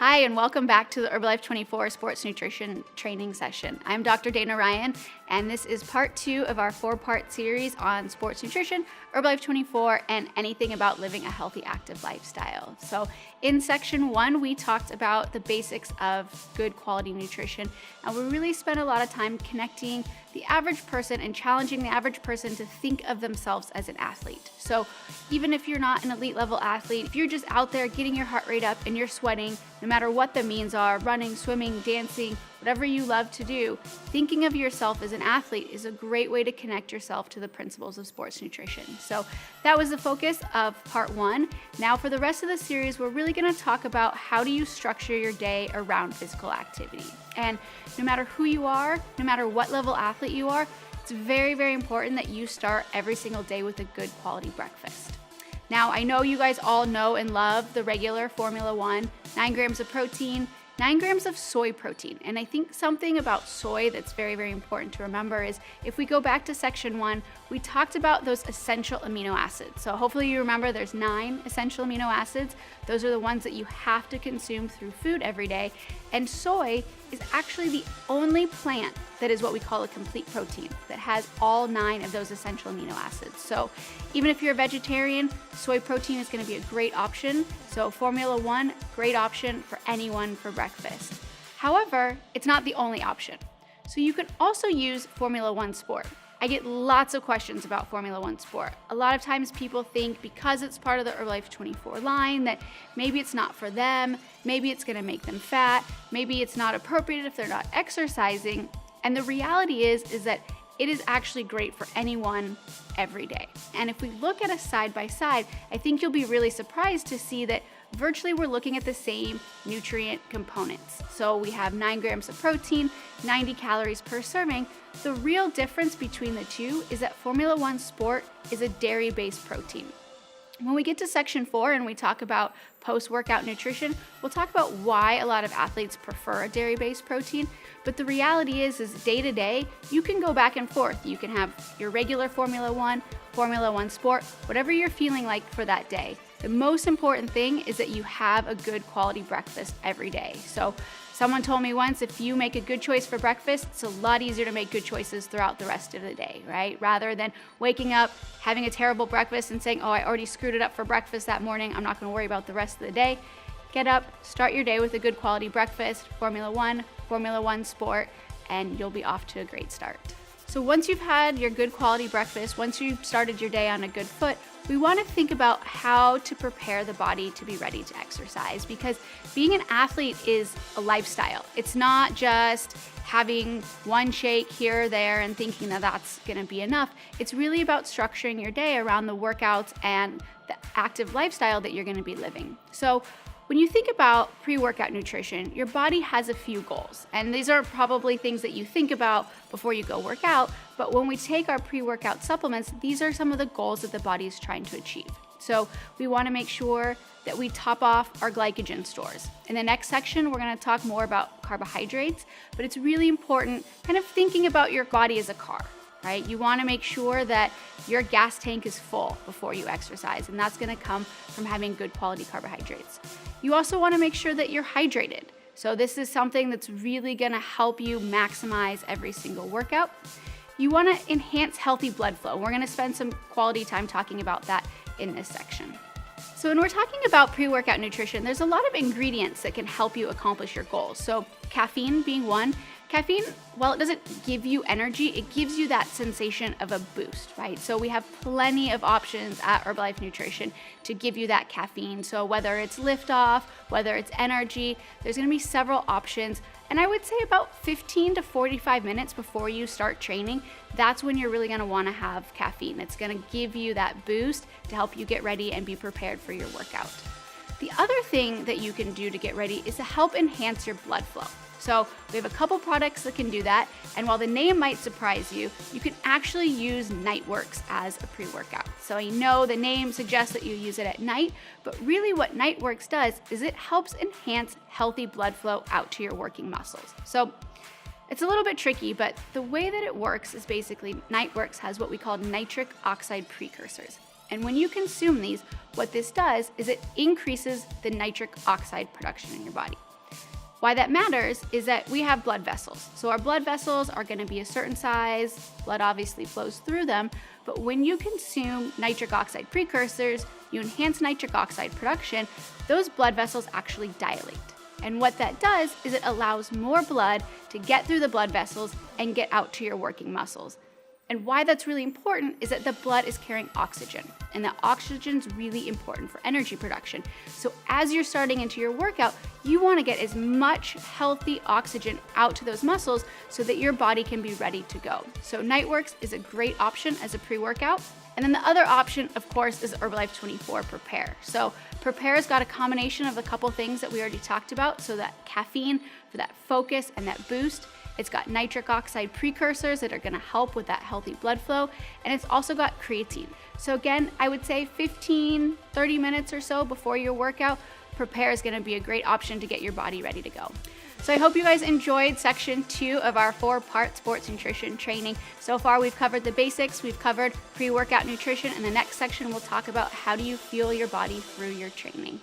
Hi, and welcome back to the Herbalife 24 Sports Nutrition Training Session. I'm Dr. Dana Ryan, and this is part 2 of our 4-part series on sports nutrition, Herbalife 24, and anything about living a healthy, active lifestyle. So in section 1, we talked about the basics of good quality nutrition, and we really spent a lot of time connecting the average person and challenging the average person to think of themselves as an athlete. So even if you're not an elite level athlete, if you're just out there getting your heart rate up and you're sweating, no matter what the means are, running, swimming, dancing, whatever you love to do, thinking of yourself as an athlete is a great way to connect yourself to the principles of sports nutrition. So that was the focus of part 1. Now for the rest of the series, we're really going to talk about how do you structure your day around physical activity. And no matter who you are, no matter what level athlete you are, it's very, very important that you start every single day with a good quality breakfast. Now, I know you guys all know and love the regular Formula 1, 9 grams of protein, 9 grams of soy protein. And I think something about soy that's very, very important to remember is if we go back to section 1, we talked about those essential amino acids. So hopefully you remember there's 9 essential amino acids. Those are the ones that you have to consume through food every day. And soy is actually the only plant that is what we call a complete protein that has all 9 of those essential amino acids. So even if you're a vegetarian, soy protein is going to be a great option. So Formula 1, great option for anyone for breakfast. However, it's not the only option. So you can also use Formula 1 Sport. I get lots of questions about Formula 1 Sport. A lot of times people think because it's part of the Herbalife 24 line that maybe it's not for them, maybe it's gonna make them fat, maybe it's not appropriate if they're not exercising. And the reality is that it is actually great for anyone every day. And if we look at a side by side, I think you'll be really surprised to see that virtually we're looking at the same nutrient components. So we have 9 grams of protein, 90 calories per serving. The real difference between the two is that Formula 1 Sport is a dairy-based protein. When we get to section 4 and we talk about post-workout nutrition, we'll talk about why a lot of athletes prefer a dairy-based protein. But the reality is day to day, you can go back and forth. You can have your regular Formula 1 Sport, whatever you're feeling like for that day. The most important thing is that you have a good quality breakfast every day. So someone told me once, if you make a good choice for breakfast, it's a lot easier to make good choices throughout the rest of the day, right? Rather than waking up, having a terrible breakfast and saying, oh, I already screwed it up for breakfast that morning, I'm not gonna worry about the rest of the day. Get up, start your day with a good quality breakfast, Formula 1 Sport, and you'll be off to a great start. So once you've had your good quality breakfast, once you've started your day on a good foot, we want to think about how to prepare the body to be ready to exercise, because being an athlete is a lifestyle. It's not just having one shake here or there and thinking that that's going to be enough. It's really about structuring your day around the workouts and the active lifestyle that you're going to be living. So when you think about pre-workout nutrition, your body has a few goals, and these are probably things that you think about before you go work out, but when we take our pre-workout supplements, these are some of the goals that the body is trying to achieve. So we want to make sure that we top off our glycogen stores. In the next section, we're going to talk more about carbohydrates, but it's really important kind of thinking about your body as a car. Right? You want to make sure that your gas tank is full before you exercise, and that's going to come from having good quality carbohydrates. You also want to make sure that you're hydrated. So this is something that's really going to help you maximize every single workout. You want to enhance healthy blood flow. We're going to spend some quality time talking about that in this section. So when we're talking about pre-workout nutrition, there's a lot of ingredients that can help you accomplish your goals. So caffeine being one. Caffeine, while it doesn't give you energy, it gives you that sensation of a boost, right? So we have plenty of options at Herbalife Nutrition to give you that caffeine. So whether it's liftoff, whether it's energy, there's gonna be several options. And I would say about 15 to 45 minutes before you start training, that's when you're really gonna wanna have caffeine. It's gonna give you that boost to help you get ready and be prepared for your workout. The other thing that you can do to get ready is to help enhance your blood flow. So we have a couple products that can do that, and while the name might surprise you, you can actually use Nightworks as a pre-workout. So I know the name suggests that you use it at night, but really what Nightworks does is it helps enhance healthy blood flow out to your working muscles. So it's a little bit tricky, but the way that it works is basically Nightworks has what we call nitric oxide precursors. And when you consume these, what this does is it increases the nitric oxide production in your body. Why that matters is that we have blood vessels. So our blood vessels are going to be a certain size, blood obviously flows through them, but when you consume nitric oxide precursors, you enhance nitric oxide production, those blood vessels actually dilate. And what that does is it allows more blood to get through the blood vessels and get out to your working muscles. And why that's really important is that the blood is carrying oxygen, and that oxygen is really important for energy production. So as you're starting into your workout, you want to get as much healthy oxygen out to those muscles so that your body can be ready to go. So Nightworks is a great option as a pre-workout. And then the other option, of course, is Herbalife 24 Prepare. So Prepare's got a combination of a couple things that we already talked about. So that caffeine for that focus and that boost. It's got nitric oxide precursors that are going to help with that healthy blood flow. And it's also got creatine. So again, I would say 15, 30 minutes or so before your workout, Prepare is going to be a great option to get your body ready to go. So I hope you guys enjoyed section 2 of our 4-part sports nutrition training. So far we've covered the basics, we've covered pre-workout nutrition, and the next section we'll talk about how do you fuel your body through your training.